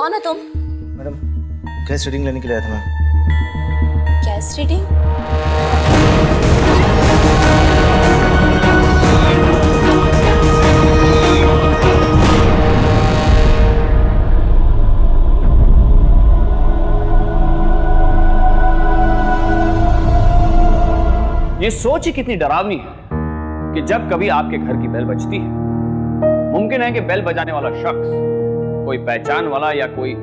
कौन है तुम? मैडम, गैस रीडिंग लेने के लिए आया था मैं। Gas reading? ये सोच ही कितनी डरावनी है कि जब कभी आपके घर की बेल बजती है, मुमकिन है कि बेल बजाने वाला शख्स कोई पहचान वाला या कोई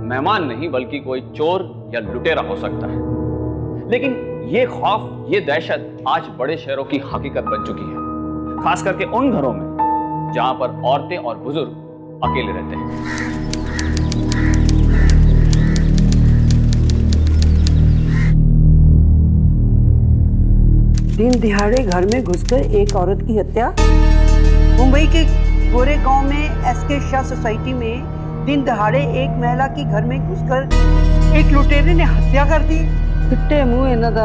मेहमान नहीं बल्कि कोई चोर या लुटेरा हो सकता है। लेकिन ये खौफ, ये दहशत आज बड़े शहरों की हकीकत बन चुकी है, खास करके उन घरों में जहां पर औरतें और बुजुर्ग अकेले रहते हैं। दिन दिहाड़े घर में घुसकर एक औरत की हत्या। मुंबई के गोरे गांव में एसके शाह सोसाइटी में दिन दहाड़े एक महिला की घर में घुसकर एक लुटेरे ने हत्या कर दी। पिट्टे मुंह इन्हां दा।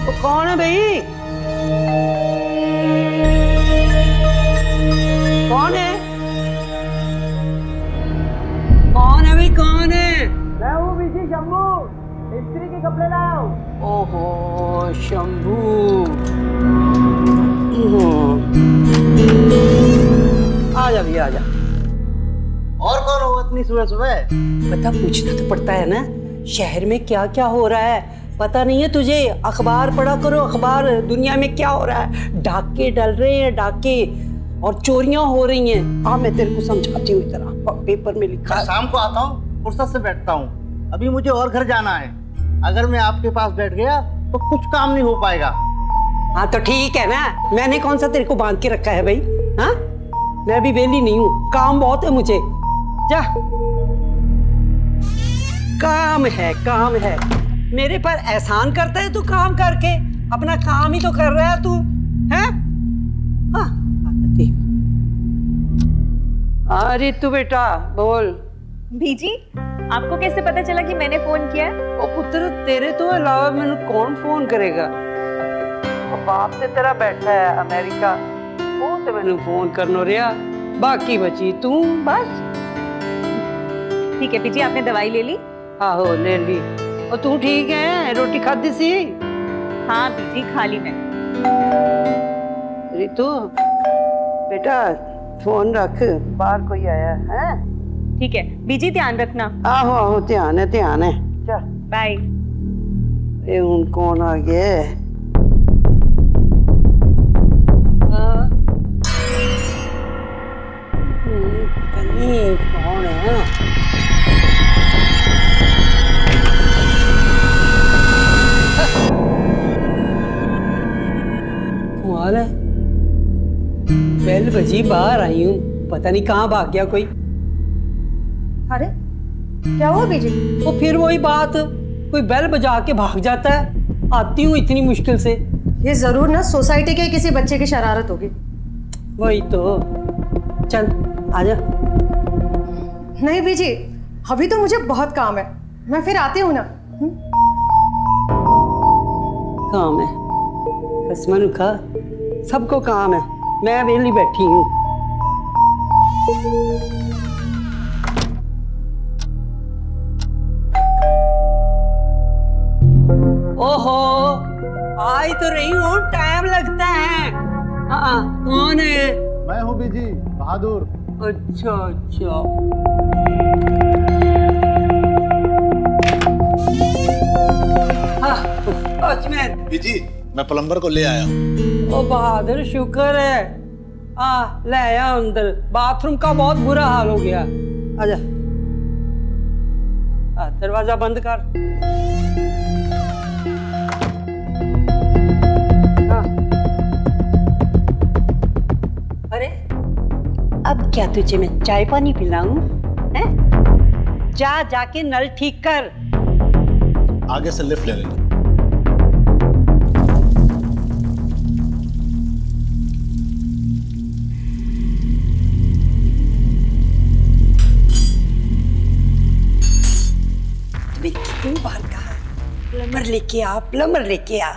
वो कौन है भाई? कौन है? कौन है भाई, कौन है? मैं हूँ बीजी शंभू, स्त्री के कपड़े लाओ। ओहो शंभू, आजा भैया आजा। और कौन हो इतनी सुबह सुबह? पता पूछना तो पड़ता है ना, शहर में क्या क्या हो रहा है पता नहीं है तुझे? अखबार पढ़ा करो, अखबार। दुनिया में क्या हो रहा है, डाके डल रहे हैं, डाके और चोरियां हो रही हैं। मैं तेरे को समझाती हूँ, इतना पेपर में लिखा है। शाम को आता हूँ, फुर्सत से बैठता हूँ। अभी मुझे और घर जाना है। अगर मैं आपके पास बैठ गया तो कुछ काम नहीं हो पाएगा। हाँ तो ठीक है ना, मैंने कौन सा तेरे को बांध के रखा है भाई? हाँ, मैं भी वेली नहीं हूँ, काम बहुत है मुझे। जा, काम है, काम है। मेरे पर एहसान करता है तू काम करके, अपना काम ही तो कर रहा है तू, है? हाँ, अरे तू बेटा बोल। बीजी, आपको कैसे पता चला कि मैंने फोन किया है? ओ पुत्र, तेरे तो अलावा मैंने कौन फोन करेगा? बाप से तेरा बैठा है अमेरिका, वो तो मैंने फोन करना रहा। बाकी बची तू बस। ठीक है बीजी, आपने दवाई ले ली? आहो ले ली। और तू ठीक है? रोटी खाधी सी? हाँ बीजी, खा ली मैं। रितु बेटा फोन रख, बाहर कोई आया है। ठीक है बीजी, ध्यान रखना। आहो आहो, ध्यान है, ध्यान है। चल बाय। ये उन कौन आ गया? पता नहीं कौन है। कमाल है, बेल बजी, बाहर आई हूँ, पता नहीं कहाँ भाग गया कोई। अरे क्या हुआ बीजी? वो फिर वही बात, कोई बेल बजा के भाग जाता है। आती हूँ इतनी मुश्किल से। ये जरूर ना सोसाइटी के किसी बच्चे की शरारत होगी। वही तो। चल आजा। नहीं बीजी, अभी तो मुझे बहुत काम है, मैं फिर आती हूँ ना। काम है, कसमन खा, सबको काम है, मैं वेली बैठी हूँ। ओहो, आई तो रही हूँ, टाइम लगता है। हाँ, कौन है? मैं हूँ बीजी बहादुर। अच्छा अच्छा। वॉचमैन। बीजी, मैं प्लम्बर को ले आया हूँ। ओ बहादुर, शुक्र है। ले आया अंदर, बाथरूम का बहुत बुरा हाल हो गया। आजा, दरवाजा बंद कर। अरे अब क्या तुझे मैं चाय पानी पिलाऊं? हैं? जा जाके नल ठीक कर। आगे से लिफ्ट ले लेंगे। कितनी बार कहा प्लम्बर लेके आ, प्लम्बर लेके आ।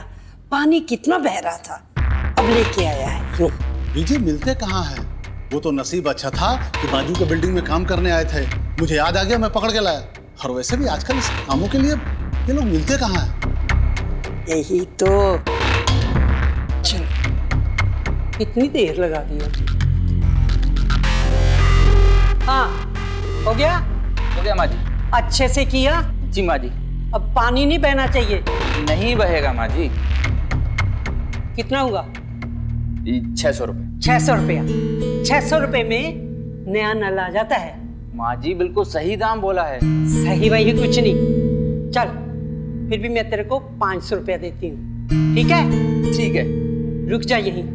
पानी कितना बह रहा था, अब लेके आया है। यूं बीजी मिलते कहाँ हैं? वो तो नसीब अच्छा था कि बाजू के बिल्डिंग में काम करने आए थे, मुझे याद आ गया, मैं पकड़ के लाया। और वैसे भी आजकल इस कामों के लिए ये लोग मिलते कहाँ हैं? यही तो। चल, कितनी देर लगा दी अभी? हाँ, हो गया? हो गया माँ जी। अच्छे से किया? जी माँ जी। अब पानी नहीं बहना चाहिए। नहीं बहेगा माँ जी। कितना हुआ? 600 रुपये। 600 रुपया। 600 रुपये में नया नल आ जाता है। माँ जी बिल्कुल सही दाम बोला है। सही वही कुछ नहीं। चल, फिर भी मैं तेरे को 500 रुपया देती हूँ, ठीक है? ठीक है। रुक जा यहीं।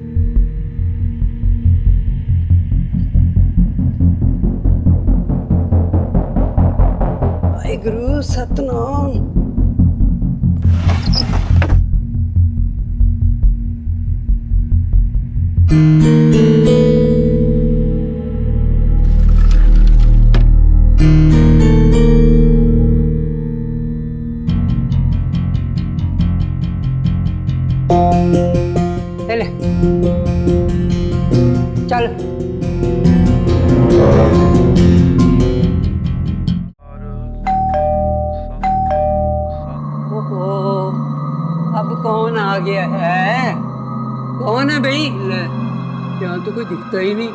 गुरु सतनाम। ले चल। ओहो, अब कौन आ गया है? कौन है भाई? ले, यहाँ तो कोई दिखता ही नहीं।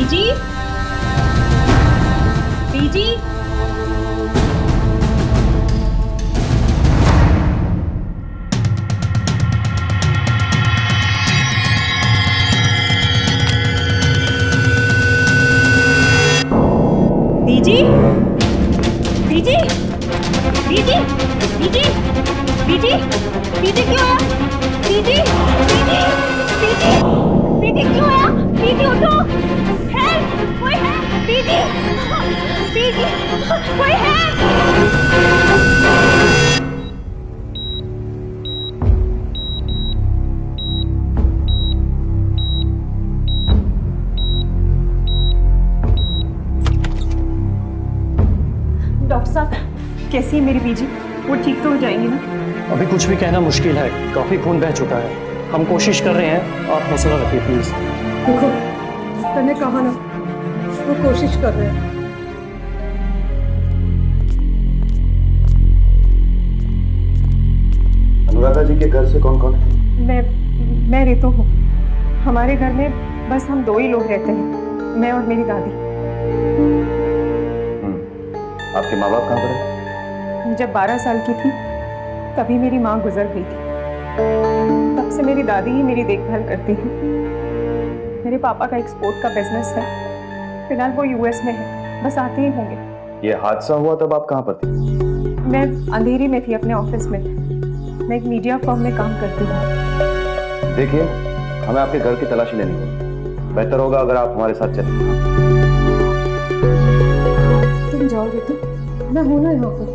बीजी, बीजी, बीजी, बीजी, बीजी, बीजी, बीजी, बीजी क्यों है? बीजी, बीजी, बीजी, बीजी क्यों है? बीजी उठो, हेल्प, कोई है? बीजी, बीजी, कोई है? डॉक्टर साहब, कैसी है मेरी बीजी? वो ठीक तो हो जाएंगी ना? अभी कुछ भी कहना मुश्किल है, काफी खून बह चुका है। हम कोशिश कर रहे हैं, आप हौसला रखिए प्लीज। देखो, तूने कहा ना, वो कोशिश कर रहे हैं। अनुराधा जी के घर से कौन कौन है? मैं रितु हूँ। हमारे घर में बस हम दो ही लोग रहते हैं, मैं और मेरी दादी। आपके माँ बाप कहाँ पर है? जब 12 साल की थी तभी मेरी माँ गुजर गई थी। तब से मेरी दादी ही मेरी देखभाल करती है। मेरे पापा का एक्सपोर्ट का बिजनेस है, फिलहाल वो यूएस में है, बस आते ही होंगे। ये हादसा हुआ तब आप कहाँ पर थी? मैं अंधेरी में थी, अपने ऑफिस में। मैं एक मीडिया फर्म में काम करती हूँ। देखिए, हमें आपके घर की तलाशी लेनी होगी। बेहतर होगा अगर आप हमारे साथ चलें। तुम जाओगे तो मैं हूं ना यहाँ पर।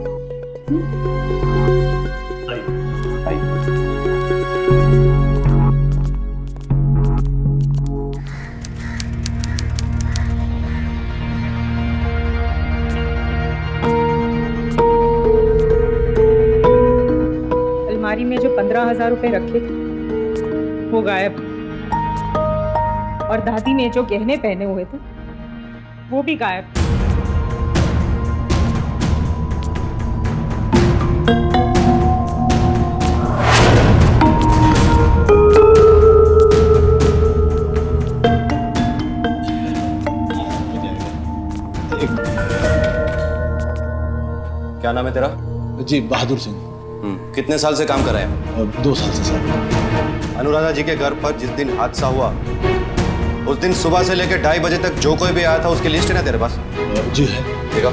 अलमारी में जो 15,000 रुपए रखे थे वो गायब, और दादी ने जो गहने पहने हुए थे वो भी गायब। क्या नाम है तेरा? जी, बहादुर सिंह। कितने साल से काम कर रहे हैं? 2 साल से सर। अनुराधा जी के घर पर जिस दिन हादसा हुआ उस दिन सुबह से लेकर 2:30 बजे तक जो कोई भी आया था उसकी लिस्ट है ना तेरे पास? जी है। ठीक है।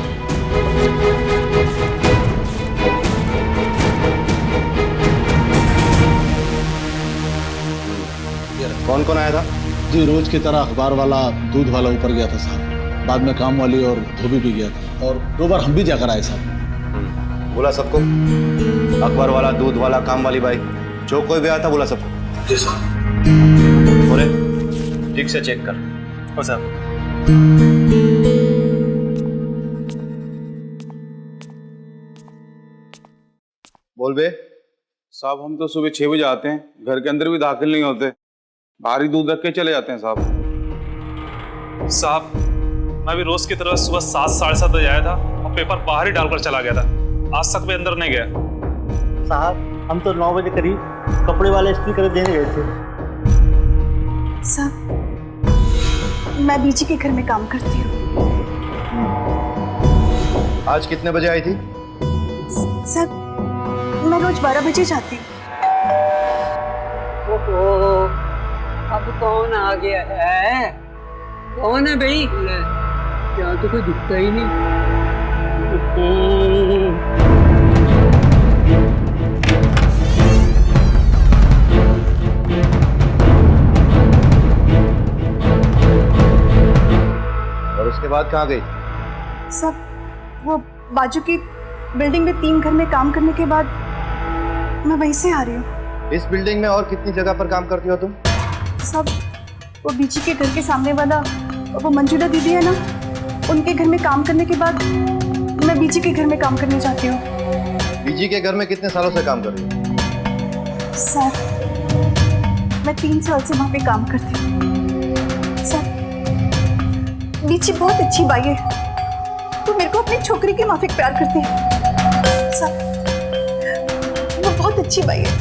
कौन कौन आया था? जी रोज की तरह अखबार वाला दूध वाला ऊपर गया था साहब, बाद में काम वाली और धोबी भी गया था, और 2 बार हम भी जाकर आए साहब। बोला सबको? अखबार वाला, दूध वाला, काम वाली बाई, जो कोई भी आया था बोला सबको? जी साहब। बोले ठीक से चेक कर। हो साहब। बोल बे। साहब हम तो सुबह 6 बजे आते हैं, घर के अंदर भी दाखिल नहीं होते, बाहर ही दूध रख के चले जाते हैं साहब। साहब मैं भी रोज की तरह सुबह 7 साढ़े 7 बजे आया था और पेपर बाहर ही डालकर चला गया था, आज तक भी अंदर नहीं गया। साहब हम तो 9 बजे करीब कपड़े वाले इस्त्री कर देने गए थे। साहब मैं बीजी के घर में काम करती हूँ। आज कितने बजे आई थी? सर मैं रोज 12 बजे जाती हूँ। ओहो, अब कौन आ गया है? कौन है भाई? यहाँ तो कोई दिखता ही नहीं। और उसके बाद कहाँ गई? सब वो बाजू की बिल्डिंग में 3 घर में काम करने के बाद मैं वहीं से आ रही हूँ। इस बिल्डिंग में और कितनी जगह पर काम करती हो तुम? सब वो बीजी के घर के सामने वाला वो मंजूला दीदी है ना, उनके घर में काम करने के बाद मैं बीजी के घर में काम करने जाती हूँ। बीजी के घर में कितने सालों से काम कर रही हो? सर मैं 3 साल से वहाँ पे काम करती हूँ। सर बीजी बहुत अच्छी बाई है, तो मेरे को अपनी छोकरी के माफिक प्यार करती है। सर वो बहुत अच्छी बाई है,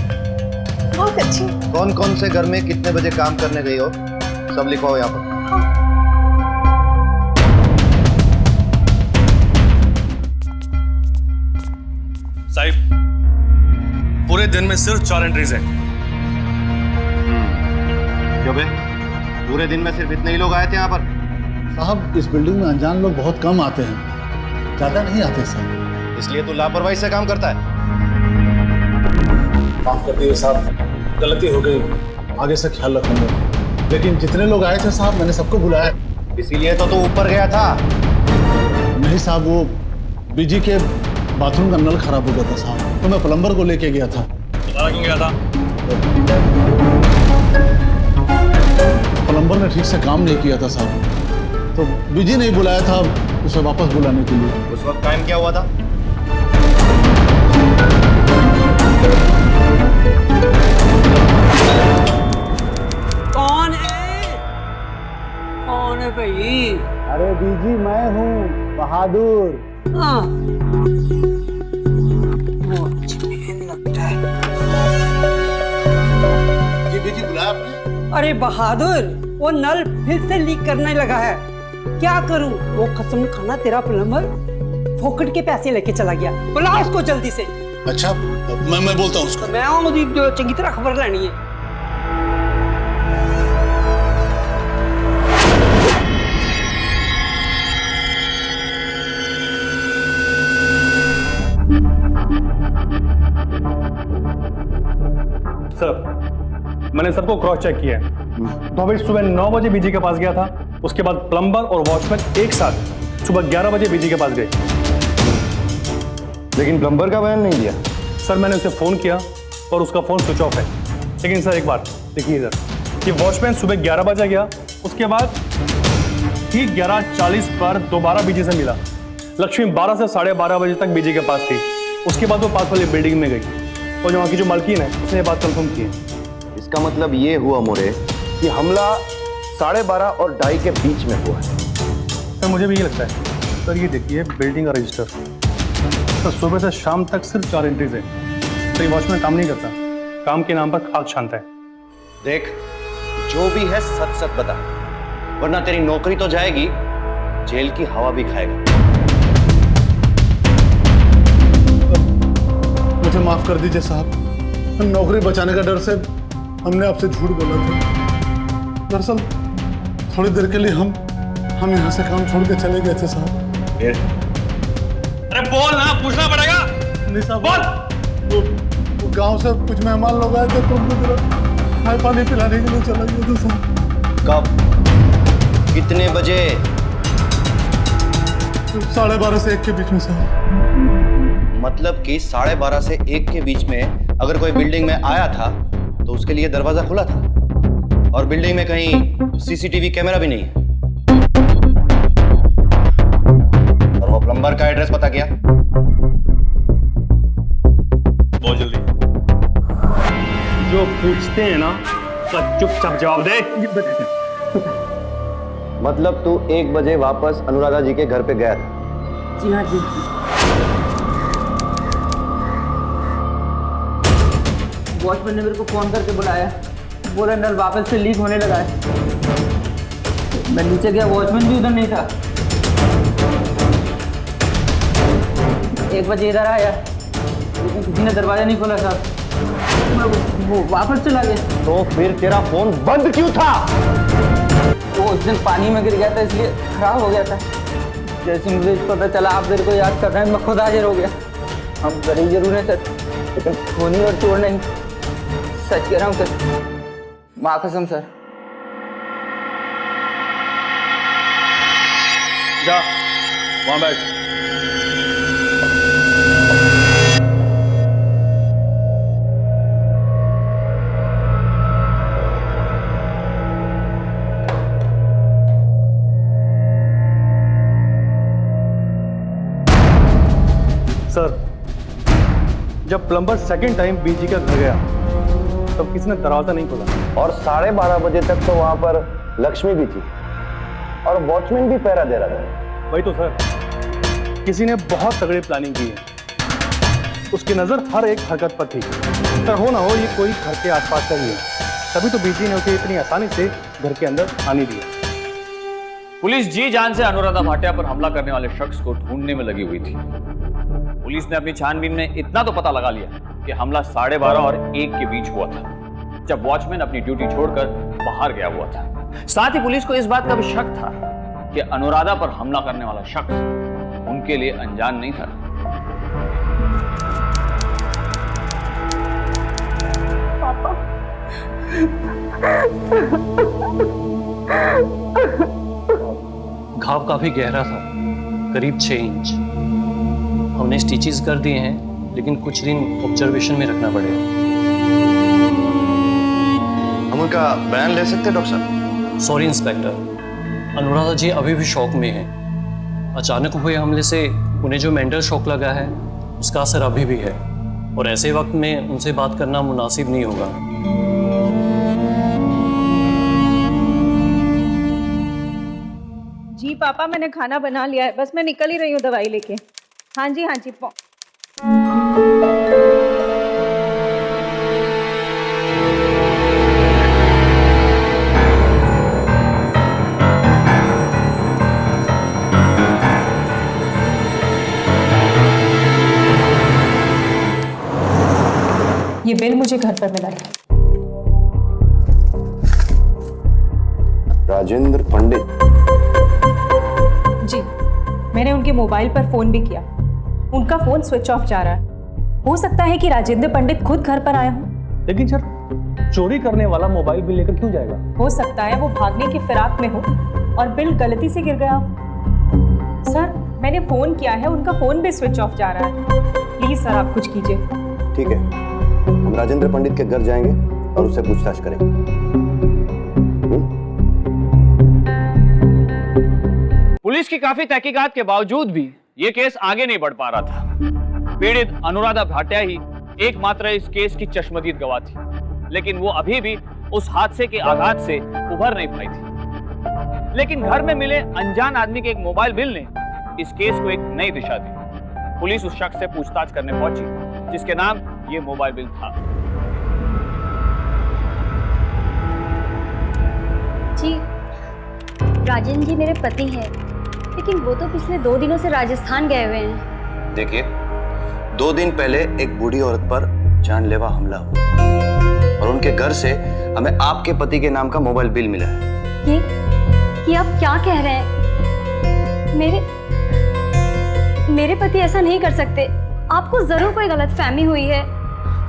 बहुत अच्छी। कौन कौन से घर में कितने बजे काम करने गई हो, सब लिखो हो यहाँ पर। साहिब पूरे दिन में सिर्फ 4 एंट्रीज हैं। क्यों बे? पूरे दिन में सिर्फ इतने ही लोग आए थे यहाँ पर? साहब इस बिल्डिंग में अनजान लोग बहुत कम आते हैं, ज्यादा नहीं आते साहब। इसलिए तू लापरवाही से काम करता है? माफ कर दिए साहब, गलती हो गई, आगे से ख्याल रखूंगा। लेकिन जितने लोग आए थे साहब मैंने सबको बुलाया। इसीलिए तो तू ऊपर गया था। नहीं साहब, वो बीजी के बाथरूम का नल खराब हो गया था साहब, तो मैं प्लम्बर को लेके गया था। दोबारा क्यों गया था? प्लम्बर ने ठीक से काम नहीं किया था साहब, तो बीजी नहीं बुलाया था उसे वापस बुलाने के लिए। उस वक्त टाइम क्या हुआ था? कौन है? कौन है भाई? अरे बीजी मैं हूँ, बहादुर। हाँ वो लगता है। जी बीजी बुलाया आपने? अरे बहादुर, वो नल फिर से लीक करने लगा है। क्या करूं? वो कसम खाना तेरा प्लम्बर फोकट के पैसे लेके चला गया। बुला उसको जल्दी से। अच्छा मैं बोलता हूँ उसको। मैं आऊँ जो चंगी तरह खबर लेनी है। सर मैंने सबको क्रॉस चेक किया है, तो अभी सुबह 9 बजे बीजी के पास गया था, उसके बाद प्लम्बर और वॉचमैन एक साथ सुबह 11 बजे बीजी के पास गए। लेकिन प्लम्बर का बयान नहीं दिया। सर मैंने उसे फ़ोन किया और उसका फ़ोन स्विच ऑफ है। लेकिन सर एक बात देखिए सर, कि वॉचमैन सुबह 11 बजे गया, उसके बाद ठीक 11:40 पर दोबारा बीजी से मिला। लक्ष्मी 12 से 12:30 बजे तक बीजी के पास थी। उसके बाद वो पास वाली बिल्डिंग में गई और वहाँ की जो मालकिन है उसने ये बात कंफर्म की है। इसका मतलब ये हुआ मोरे कि हमला 12:30 और 2:30 के बीच में हुआ है। सर मुझे भी ये लगता है। सर ये देखिए बिल्डिंग का रजिस्टर, सर सुबह से शाम तक सिर्फ 4 एंट्रीज है। तो ये वॉचमैन काम नहीं करता, काम के नाम पर खाक छानता है। देख जो भी है सच सच बता, वरना तेरी नौकरी तो जाएगी, जेल की हवा भी खाएगा। मुझे माफ कर दीजिए साहब, नौकरी बचाने का डर से हमने आपसे झूठ बोला था। दरअसल थोड़ी देर के लिए हम यहाँ से काम छोड़ के चले गए थे साहब। अरे बोल ना, पूछना पड़ेगा। नहीं साहब बोल। वो गांव से कुछ मेहमान लोग आए थे, तो उनको जरा खाए पानी पिलाने के लिए चला गया था साहब। कब? कितने बजे? 12:30 से 1 के बीच में साहब। मतलब कि 12:30 से 1 के बीच में अगर कोई बिल्डिंग में आया था तो उसके लिए दरवाजा खुला था, और बिल्डिंग में कहीं सीसीटीवी कैमरा भी नहीं है। और वो प्लम्बर का एड्रेस पता किया? बहुत जल्दी। जो पूछते हैं ना तो चुपचाप जवाब दे। मतलब तू 1 बजे वापस अनुराधा जी के घर पे गया था? जी हाँ जी। वॉचमैन ने मेरे को फोन करके बुलाया, बोला नल वापस से लीक होने लगा है। मैं नीचे गया, वॉचमैन भी उधर नहीं था। 1 बजे इधर आया लेकिन किसी ने दरवाजा नहीं खोला साहब। मैं वो वापस चला गया। तो फिर तेरा फोन बंद क्यों था? वो उस दिन पानी में गिर गया था इसलिए खराब हो गया था। जैसे मुझे पता चला आप मेरे को याद कर रहे हैं, मैं खुद हाजिर हो गया। हम गरीब जरूर हैं सर, लेकिन खूनी और चोर नहीं। सच कह रहा हूँ सर, माँ कसम सर। जा वहां बैठ। सर, जब प्लम्बर सेकंड टाइम बीजी का घर गया तब किसी ने दरवाजा नहीं खोला, और 12:30 बजे तक तो वहां पर लक्ष्मी भी थी और वॉचमैन भी पहरा दे रहा था। वही तो सर, किसी ने बहुत तगड़ी प्लानिंग की है। उसकी नजर हर एक हरकत पर थी। पर हो ना हो ये कोई घर के आसपास का ही है, तभी तो बीजी ने उसे इतनी आसानी से घर के अंदर आने दिया। पुलिस जी जान से अनुराधा भाटिया पर हमला करने वाले शख्स को ढूंढने में लगी हुई थी। पुलिस ने अपनी छानबीन में इतना तो पता लगा लिया कि हमला 12:30 और 1 के बीच हुआ था, जब वॉचमैन अपनी ड्यूटी छोड़कर बाहर गया हुआ था। साथ ही पुलिस को इस बात का भी शक था कि अनुराधा पर हमला करने वाला शख्स उनके लिए अनजान नहीं था। पापा, घाव काफी गहरा था, करीब 6 इंच। हमने स्टिचेस कर दिए हैं, लेकिन कुछ दिन ऑब्जर्वेशन में रखना पड़ेगा। हम उनका बयान ले सकते हैं डॉक्टर साहब? सॉरी इंस्पेक्टर, अनुराधा जी अभी भी शॉक में हैं। अचानक हुए हमले से उन्हें जो मेंटल शॉक लगा है उसका असर अभी भी है, और ऐसे वक्त में उनसे बात करना मुनासिब नहीं होगा। जी पापा, मैंने खाना बना लिया है, बस मैं निकल ही रही हूँ दवाई लेके। हाँ जी हाँ जी। ये बिल मुझे घर पर मिला था। राजेंद्र पंडित जी, मैंने उनके मोबाइल पर फोन भी किया, उनका फोन स्विच ऑफ जा रहा है। हो सकता है कि राजेंद्र पंडित खुद घर पर आए हों। लेकिन सर, चोरी करने वाला मोबाइल बिल लेकर क्यों जाएगा? हो सकता है वो भागने की फिराक में हो और बिल गलती से गिर गया हो। सर, मैंने फोन किया है, उनका फोन भी स्विच ऑफ जा रहा है। प्लीज सर, आप कुछ कीजिए। ठीक है, हम राजेंद्र पंडित के घर जाएंगे और उससे पूछताछ करेंगे। पुलिस की काफी तहकीकात के बावजूद भी यह केस आगे नहीं बढ़ पा रहा था। पीड़ित अनुराधा भाटिया ही एकमात्र इस केस की चश्मदीद गवाह थी, लेकिन वो अभी भी उस हादसे के आघात से उभर नहीं पाई थी। लेकिन घर में मिले अनजान आदमी के एक मोबाइल बिल ने इस केस को एक नई दिशा दी। पुलिस उस शख्स से पूछताछ करने पहुंची जिसके नाम ये मोबाइल बिल था। जी, राजेंद्र जी मेरे पति हैं, लेकिन वो तो पिछले 2 दिनों से राजस्थान गए हुए हैं। देखिए, 2 दिन पहले एक बूढ़ी औरत पर जानलेवा हमला हुआ और उनके घर से हमें आपके पति के नाम का मोबाइल बिल मिला है। ये आप क्या कह रहे हैं? मेरे पति ऐसा नहीं कर सकते। आपको जरूर कोई गलतफहमी हुई है,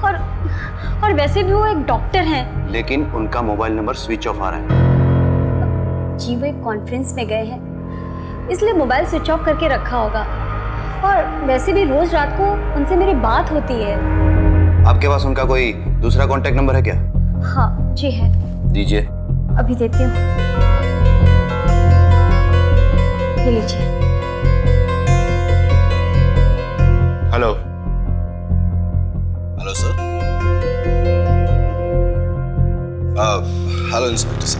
और वैसे भी वो एक डॉक्टर हैं। लेकिन उनका मोबाइल नंबर स्विच ऑफ आ रहा है। जी वो एक कॉन्फ्रेंस में गए हैं, इसलिए मोबाइल स्विच ऑफ करके रखा होगा। और वैसे भी रोज रात को उनसे मेरी बात होती है। आपके पास उनका कोई दूसरा कांटेक्ट नंबर है क्या? हाँ जी है। दीजिए। अभी देती हूँ, ये लीजिए। Hello. Hello sir. Hello inspector sir,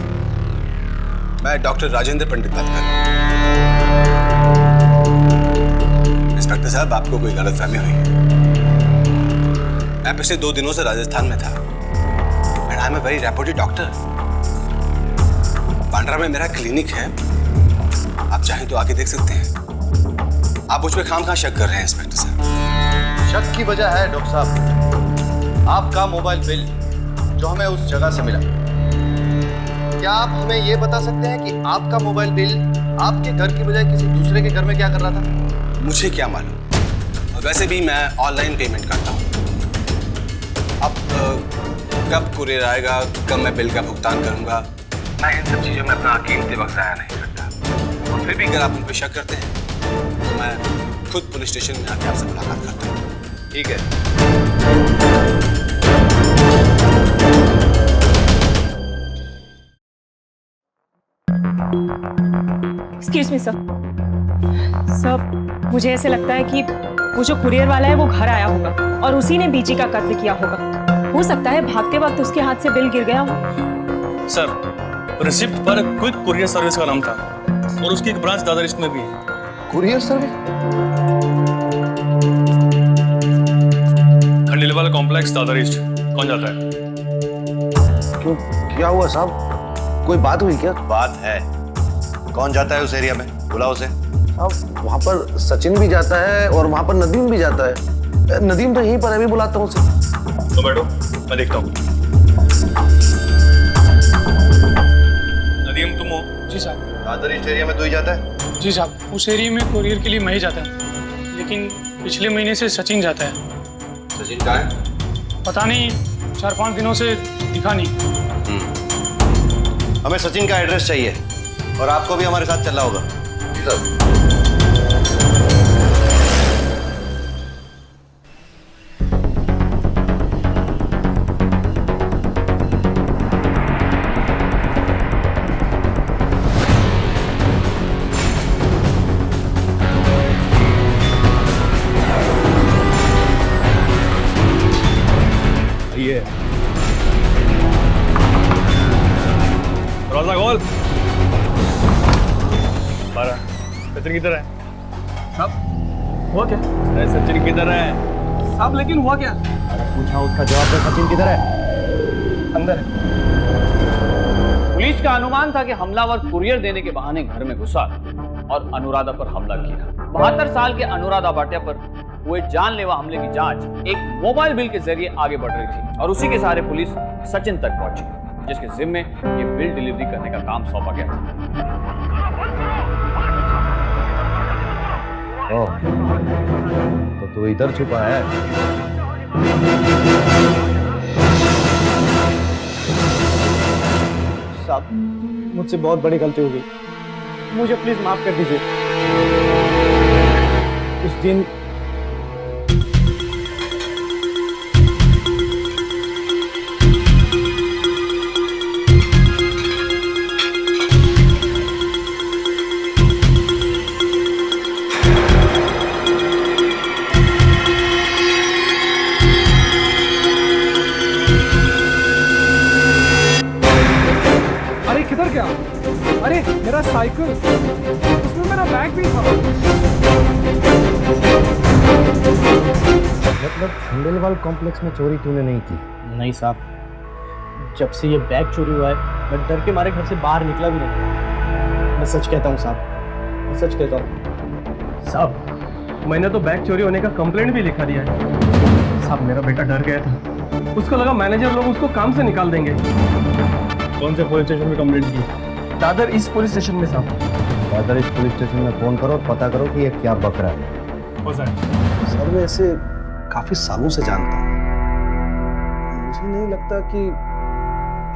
मैं डॉक्टर राजेंद्र पंडित बात कर रहा हूँ। इंस्पेक्टर साहब, आपको कोई गलतफहमी हुई है। मैं पिछले 2 दिनों से राजस्थान में था and I am a very reputed doctor. Bandra में मेरा क्लिनिक है, आप चाहें तो आके देख सकते हैं। आप मुझ पे खामखा शक कर रहे हैं इंस्पेक्टर साहब। शक की वजह है डॉक्टर साहब, आपका मोबाइल बिल जो हमें उस जगह से मिला। क्या आप हमें ये बता सकते हैं कि आपका मोबाइल बिल आपके घर की बजाय किसी दूसरे के घर में क्या कर रहा था? मुझे क्या मालूम, और वैसे भी मैं ऑनलाइन पेमेंट करता हूँ। अब कब कुरियर आएगा, कब मैं बिल का भुगतान करूंगा, मैं इन सब चीजों में अपना कीमती वक्त ज़ाया नहीं करता। और फिर भी अगर आप उन पर शक करते हैं तो मैं खुद पुलिस स्टेशन में आके आपसे मुलाकात करता हूँ। ठीक है। Excuse me sir. सर, मुझे ऐसे लगता है कि वो जो कुरियर वाला है वो घर आया होगा और उसी ने बीजी का कत्ल किया होगा। हो सकता है भागते वक्त उसके हाथ से बिल गिर गया हो। सर, रिसिप्ट पर क्विक कुरियर सर्विस का नाम था और उसकी एक ब्रांच दादर ईस्ट में भी है। Courier service? Khandelwal complex Dadar east, कौन जाता है? क्यों, क्या हुआ साहब? कोई बात हुई क्या? बात है। कौन जाता है उस एरिया में? बुलाओ उसे। अब वहाँ पर सचिन भी जाता है और वहाँ पर नदीम भी जाता है। नदीम तो यहीं पर है, भी बुलाता हूँ उसे। तो बैठो, मैं देखता हूँ। नदीम, तुम हो? जी साहब। दादर ईस्ट एरिया में तू ही जाता है? जी साहब, उस एरिया में कुरियर के लिए मैं ही जाता है, लेकिन पिछले महीने से सचिन जाता है। सचिन कहाँ है? पता नहीं, 4-5 दिनों से दिखा नहीं। हमें सचिन का एड्रेस चाहिए और आपको भी हमारे साथ चलना होगा। जी साहब। ये दरवाजा खोल। सचिन किधर है? साहब, हुआ क्या? अरे सचिन किधर है? साहब, लेकिन हुआ क्या? पूछा, उसका जवाब दे। सचिन किधर है? अंदर। पुलिस का अनुमान था कि हमलावर कुरियर देने के बहाने घर में घुसा और अनुराधा पर हमला किया। 72 साल के अनुराधा भाटिया पर हुए जानलेवा हमले की जांच एक मोबाइल बिल के जरिए आगे बढ़ रही थी और उसी के सहारे पुलिस सचिन तक पहुंची, जिसके जिम्मे ये बिल डिलीवरी करने का काम सौंपा गया था। ओह, तो तू इधर छुपा है? साहब, मुझसे बहुत बड़ी गलती हो गई, मुझे प्लीज माफ कर दीजिए। उस दिन किधर गया? अरे मेरा साइकिल, उसमें मेरा बैग भी था। मतलब खंडेलवाल कॉम्प्लेक्स में चोरी तूने नहीं की? नहीं साहब, जब से ये बैग चोरी हुआ है मैं डर के मारे घर से बाहर निकला भी नहीं। मैं सच कहता हूँ साहब, मैं सच कहता हूँ। साहब, मैंने तो बैग चोरी होने का कंप्लेंट भी लिखा दिया है। साहब, मेरा बेटा डर गया था, उसको लगा मैनेजर लोग उसको काम से निकाल देंगे। कौन से पुलिस स्टेशन में कंप्लेंट की? दादर ईस्ट पुलिस स्टेशन में साहब। दादर ईस्ट पुलिस स्टेशन में फोन करो और पता करो कि ये क्या बक रहा है। हो सर। सर, मैं इसे काफी सालों से जानता हूँ, मुझे नहीं लगता कि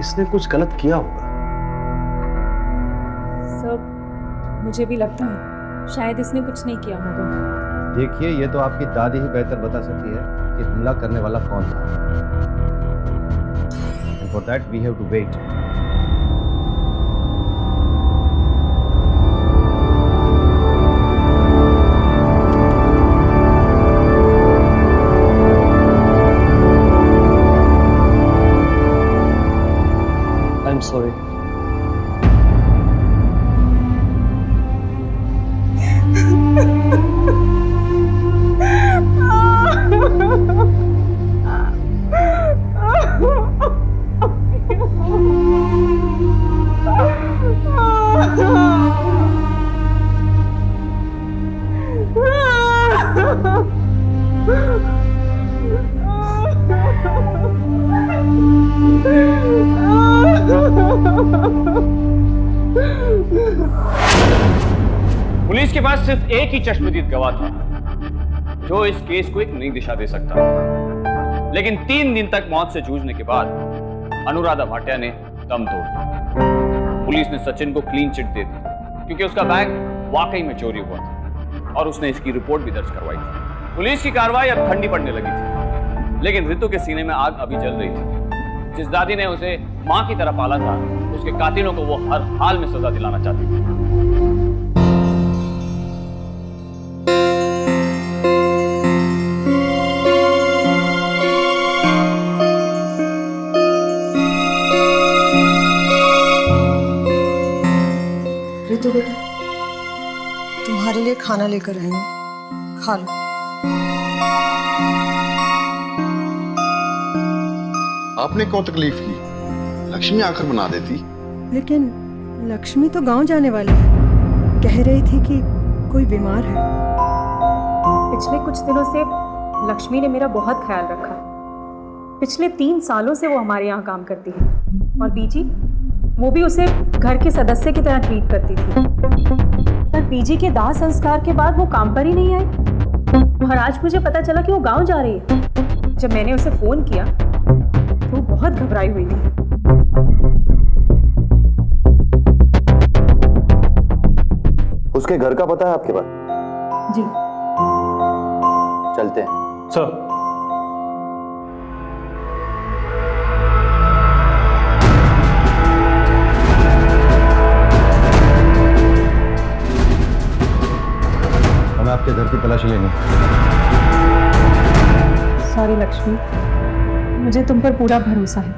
इसने कुछ गलत किया होगा। मुझे भी लगता है शायद इसने कुछ नहीं किया होगा। देखिए, ये तो आपकी दादी ही बेहतर बता सकती है कि हमला करने वाला कौन था। And for that we have to wait. I am sorry. Police के पास सिर्फ एक ही चश्मदीद गवाह था जो इस केस को एक नई दिशा दे सकता था। लेकिन 3 दिन तक मौत से जूझने के बाद अनुराधा भाटिया ने दम तोड़ दिया। पुलिस ने सचिन को क्लीन चिट दे दी क्योंकि उसका बैग वाकई में चोरी हुआ था और उसने इसकी रिपोर्ट भी दर्ज करवाई थी। पुलिस की कार्रवाई अब ठंडी पड़ने लगी थी, लेकिन रितु के सीने में आग अभी जल रही थी। जिस दादी ने उसे मां की तरह पाला था, उसके कातिलों को वो हर हाल में सजा दिलाना चाहती थी। रितु बेटा, तुम्हारे लिए खाना लेकर आई हूँ, खा लो। आपने क्यों तकलीफ की? लक्ष्मी आकर बना देती। लेकिन लक्ष्मी तो गांव जाने वाली है, कह रही थी कि कोई बीमार है। पिछले कुछ दिनों से लक्ष्मी ने मेरा बहुत ख्याल रखा। पिछले 3 सालों से वो हमारे यहाँ काम करती है और बीजी, वो भी उसे घर के सदस्य की तरह ट्रीट करती थी। पर बीजी के दाह संस्कार के बाद वो काम पर ही नहीं आई और आज मुझे पता चला कि वो गांव जा रही है। जब मैंने उसे फोन किया तो वो बहुत घबराई हुई थी। उसके घर का पता है आपके पास? जी। चलते हैं। सर। हमें आपके घर की तलाशी लेनी। सॉरी लक्ष्मी, मुझे तुम पर पूरा भरोसा है,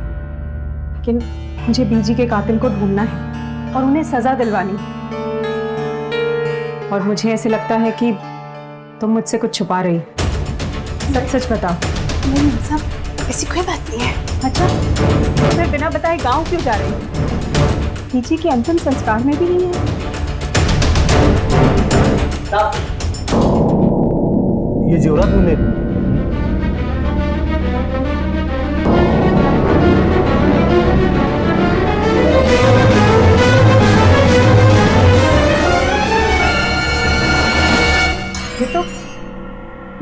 लेकिन मुझे बीजी के कातिल को ढूंढना है और उन्हें सजा दिलवानी है। और मुझे ऐसे लगता है कि तुम मुझसे कुछ छुपा रही। सच सच बताओ। नहीं साहब, ऐसी कोई बात नहीं है। अच्छा, फिर बिना बताए गांव क्यों जा रही है? बीजी के अंतिम संस्कार में भी नहीं है? ये जेवरात मिले।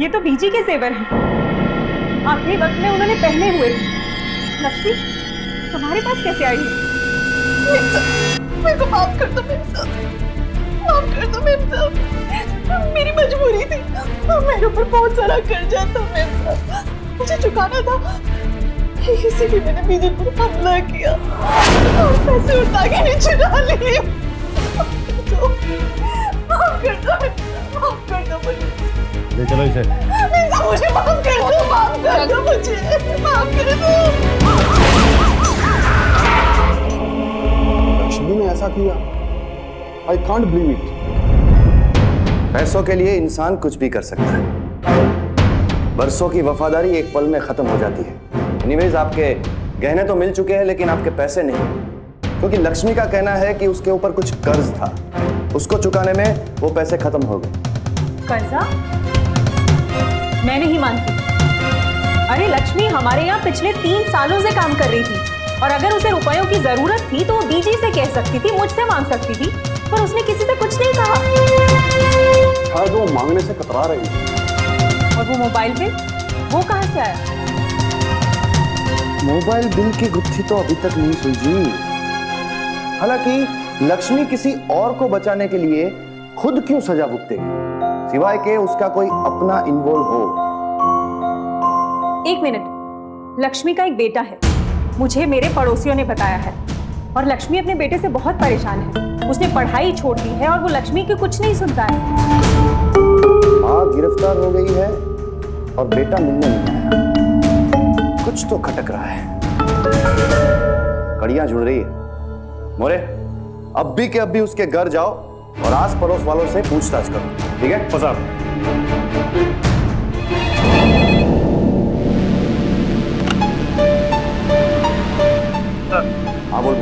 ये तो बीजी के जेवर हैं। आखिरी वक्त में उन्होंने पहने हुए थे। लक्ष्मी, तुम्हारे पास कैसे आई? मेरे को माफ कर दो मेरे साथ, माफ कर दो मेरे साथ। मेरी मजबूरी थी, मेरे ऊपर बहुत सारा कर्जा था मेरे साथ, मुझे चुकाना था, इसीलिए मैंने बीजी पर हमला किया और पैसे उठा के नहीं चुरा लिए। माफ कर दो, माफ कर दो मुझे। ले चलो इसे। मुझे माफ कर दो, मुझे माफ कर दो। लक्ष्मी ने ऐसा किया? I can't believe it. पैसों के लिए इंसान कुछ भी कर सकता है। बरसों की वफादारी एक पल में खत्म हो जाती है। एनीवेज, आपके गहने तो मिल चुके हैं लेकिन आपके पैसे नहीं, क्योंकि लक्ष्मी का कहना है कि उसके ऊपर कुछ कर्ज था, उसको चुकाने में वो पैसे खत्म हो गए। कर्जा? मैं नहीं मानती। अरे लक्ष्मी हमारे यहाँ पिछले 3 सालों से काम कर रही थी और अगर उसे रुपयों की जरूरत थी तो वो बीजी से कह सकती थी, मुझसे मांग सकती थी, पर उसने किसी से कुछ नहीं कहा। शायद वो मांगने से कतरा रही थी। और वो मोबाइल बिल, वो कहाँ से आया? मोबाइल बिल की गुत्थी तो अभी तक नहीं सुलझी। हालांकि लक्ष्मी किसी और को बचाने के लिए खुद क्यों सजा भुगतेगी, सिवाय के उसका कोई अपना इन्वॉल्व हो। एक मिनट, लक्ष्मी का एक बेटा है, मुझे मेरे पड़ोसियों ने बताया है। और लक्ष्मी अपने बेटे से बहुत परेशान है। उसने पढ़ाई छोड़ दी है और वो लक्ष्मी की कुछ नहीं सुनता है। माँ गिरफ्तार हो गई है और बेटा मिलने नहीं आया। कुछ तो खटक रहा है, कड़ियां जुड़ रही है। मोरे, अब भी के अब भी उसके घर जाओ और आस पड़ोस वालों से पूछताछ करो, ठीक है? साहब। हाँ बोल।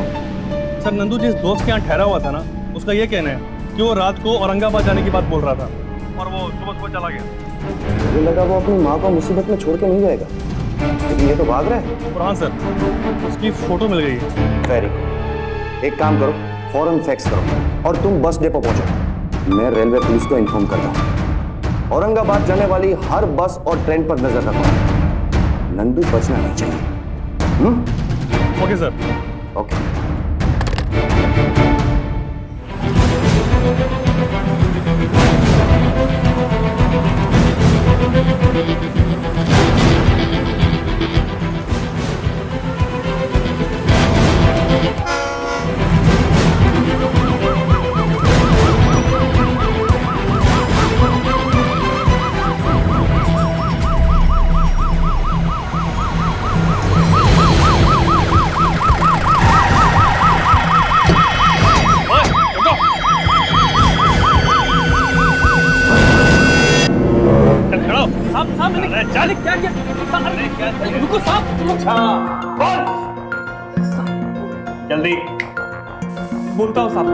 सर, नंदू जिस दोस्त के यहाँ ठहरा हुआ था ना, उसका ये कहना है कि वो रात को औरंगाबाद जाने की बात बोल रहा था और वो सुबह सुबह चला गया। मुझे लगा वो अपनी माँ को मुसीबत में छोड़ के नहीं जाएगा, लेकिन ये तो भाग रहा है। और हाँ सर, उसकी फोटो मिल गई है। Very good. एक काम करो, फौरन फैक्स करो और तुम बस डिपो पहुंचो। मैं रेलवे पुलिस को इन्फॉर्म करता हूँ। औरंगाबाद जाने वाली हर बस और ट्रेन पर नजर रखो। नंदू बचना नहीं चाहिए। Okay sir. ओके। जल्दी बोलता हूँ साहब।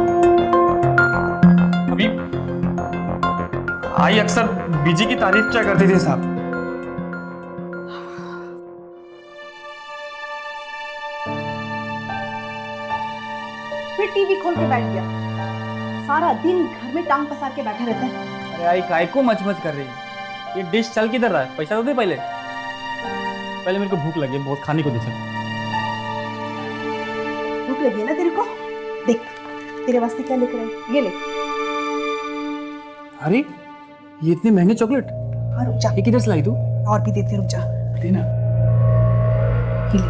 अभी आई अक्सर बीजी की तारीफ क्या करती थी साहब। फिर टीवी खोल के बैठ गया, सारा दिन घर में टांग पसार के बैठा रहता है। अरे आई काय को मच कर रही है? ये डिश चल किधर रहा है? पैसा तो दे पहले। पहले मेरे को भूख लगी है, बहुत खाने को दे सर। भूख लगी है ना तेरे को? देख तेरे वास्ते क्या लेकर आई, ये ले। अरे ये इतने महंगे चॉकलेट, हाँ रुक जा। ये किधर से लाई तू? और भी देते, रुक जा। देना। ये ले।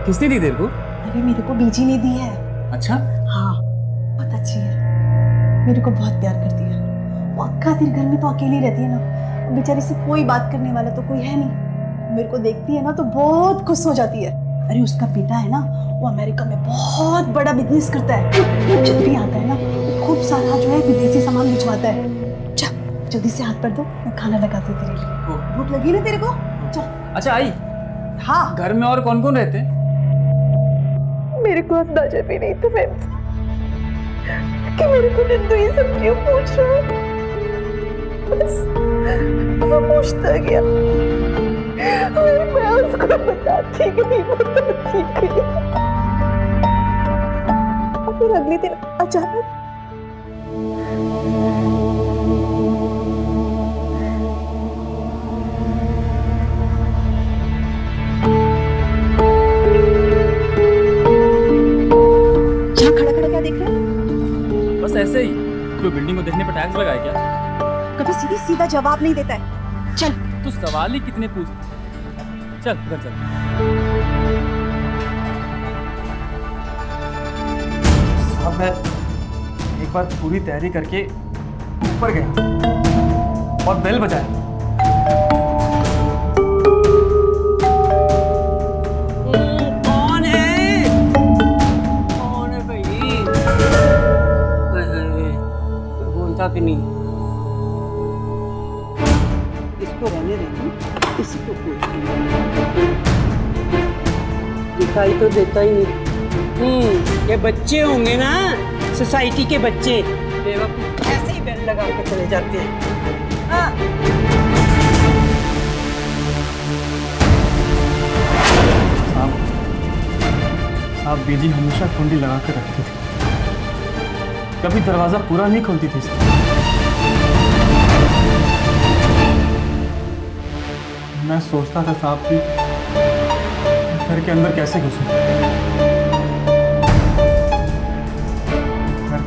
किसने दी तेरे को? अरे मेरे को बीजी ने दी है। अच्छा? हाँ बहुत अच्छी है, मेरे को बहुत प्यार करती है। वो अक्का दिन घर में तो अकेली रहती है ना, बेचारी से कोई बात करने वाला तो कोई है नहीं। मेरे को देखती है ना तो बहुत खुश हो जाती है। अरे उसका बेटा है ना, वो अमेरिका में बहुत बड़ा बिजनेस करता है। जब भी आता है ना खूब सारा जो है विदेशी सामान भिजवाता है। चल जल्दी से हाथ पर दो, मैं खाना लगाती हूँ तेरे लिए। भूख लगी ना तेरे को? चल। अच्छा आई, हाँ घर में और कौन कौन रहते हैं? मेरे को अंदाजा भी नहीं था मैम कि मेरे को नंदू ये सब क्यों पूछ रहा है। बस वो पूछता गया और मैं उसको बताती गई। और फिर अगले दिन अचानक ऐसे ही कोई बिल्डिंग को देखने पर टैक्स लगाए क्या? कभी सीधी सीधा जवाब नहीं देता है। चल तू सवाल ही कितने पूछता। चल घर चल। साहब मैं एक बार पूरी तैयारी करके ऊपर गया और बेल बजाया। कि नहीं? इसको रहने देना, इसी को दिखाई तो देता ही नहीं। ये बच्चे होंगे ना, सोसाइटी के बच्चे, बेवकूफ ऐसे ही बेल लगा के चले जाते हैं। हाँ। साहब बीजी हमेशा कुंडी लगा कर रखती थी, कभी दरवाजा पूरा नहीं खोलती थी। मैं सोचता था साहब कि घर के अंदर कैसे घुसूं।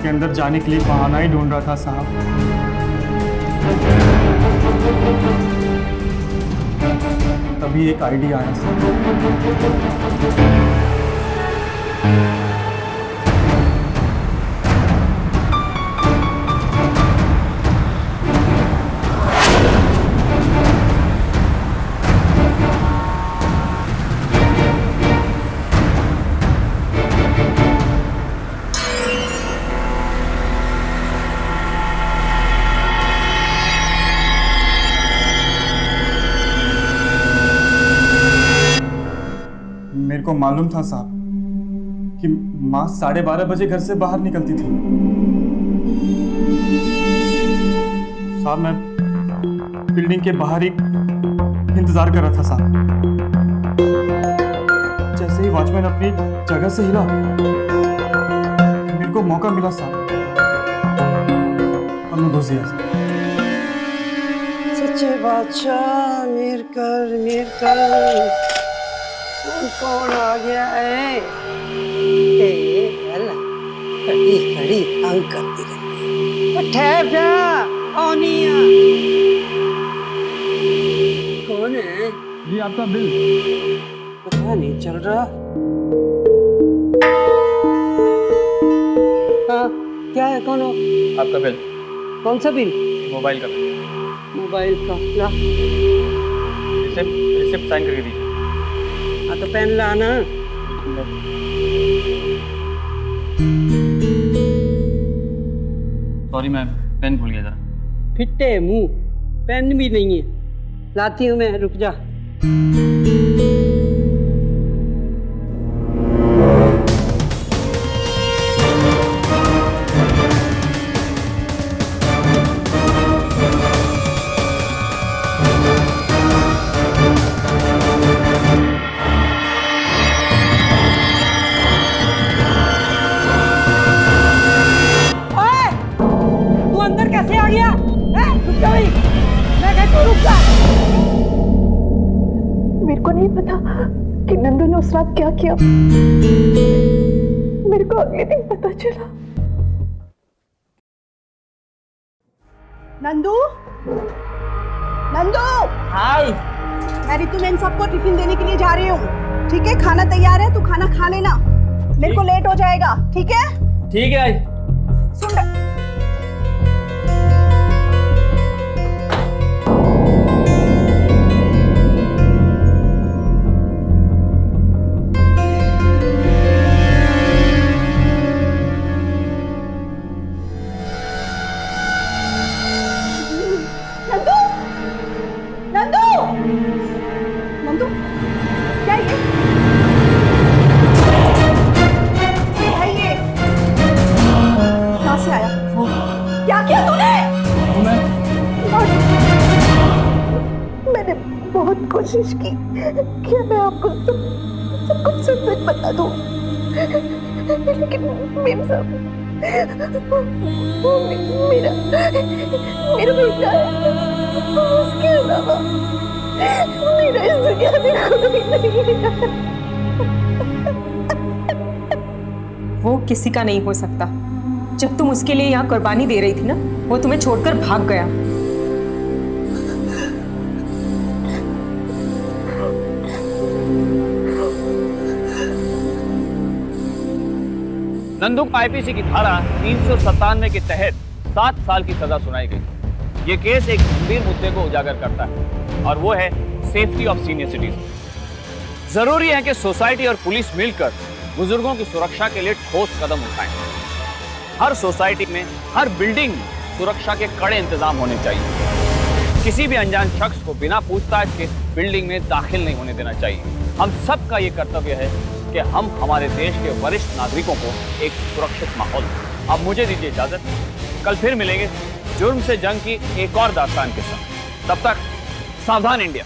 के अंदर जाने के लिए बहाना ही ढूंढ रहा था साहब। तभी एक आइडिया आया साहब। मेरे को मालूम था साहब कि माँ 12:30 बजे घर से बाहर निकलती थी। साहब मैं बिल्डिंग के बाहर ही इंतजार कर रहा था साहब। जैसे ही वॉचमैन अपनी जगह से हिला, मेरे को मौका मिला साहब, और मैं घुस गया साहब। सच्चे बादशाह मेर कर कौन आ गया है? खड़ी खड़ी तंग करती रहती है। ठहर जा, आनिया। कौन है? जी आपका बिल। पता नहीं चल रहा। हाँ, क्या है? कौन हो? आपका बिल। कौन सा बिल? मोबाइल का बिल। मोबाइल का ला। रिसिप्ट साइन करके दीजिए। हाँ तो पेन लाना। सॉरी मैं पेन भूल गया जरा। फिट्टे मुंह, पेन भी नहीं है। लाती हूँ मैं, रुक जा। कैसे आ गया? रुक जा भाई, मैं कहती हूँ रुक जा। मेरे को नहीं पता कि नंदू ने उस रात क्या किया। मेरे को अगले दिन पता चला। नंदू, नंदू। हाय। मैं रितु मैन सबको टिफिन देने के लिए जा रही हूँ। ठीक है, खाना तैयार है, तू खाना खा लेना। मेरे को लेट हो जाएगा, ठीक है? ठीक है। सुन कोशिश की कि मैं आपको सब कुछ सच बता दूं, लेकिन मेम साहब, मेरा बेटा है, उसके अलावा मेरा इस दुनिया में कोई नहीं है। वो किसी का नहीं हो सकता। जब तुम उसके लिए यहाँ कुर्बानी दे रही थी ना, वो तुम्हें छोड़कर भाग गया। नंदू को आईपीसी की धारा 397 के तहत 7 साल की सजा सुनाई गई। ये केस एक गंभीर मुद्दे को उजागर करता है और वो है सेफ्टी ऑफ सीनियर सिटीजन। जरूरी है कि सोसाइटी और पुलिस मिलकर बुजुर्गों की सुरक्षा के लिए ठोस कदम उठाएं। हर सोसाइटी में, हर बिल्डिंग में सुरक्षा के कड़े इंतजाम होने चाहिए। किसी भी अनजान शख्स को बिना पूछताछ के बिल्डिंग में दाखिल नहीं होने देना चाहिए। हम सबका ये कर्तव्य है कि हम हमारे देश के वरिष्ठ नागरिकों को एक सुरक्षित माहौल दें। अब मुझे दीजिए इजाजत, कल फिर मिलेंगे जुर्म से जंग की एक और दास्तान के साथ। तब तक सावधान इंडिया।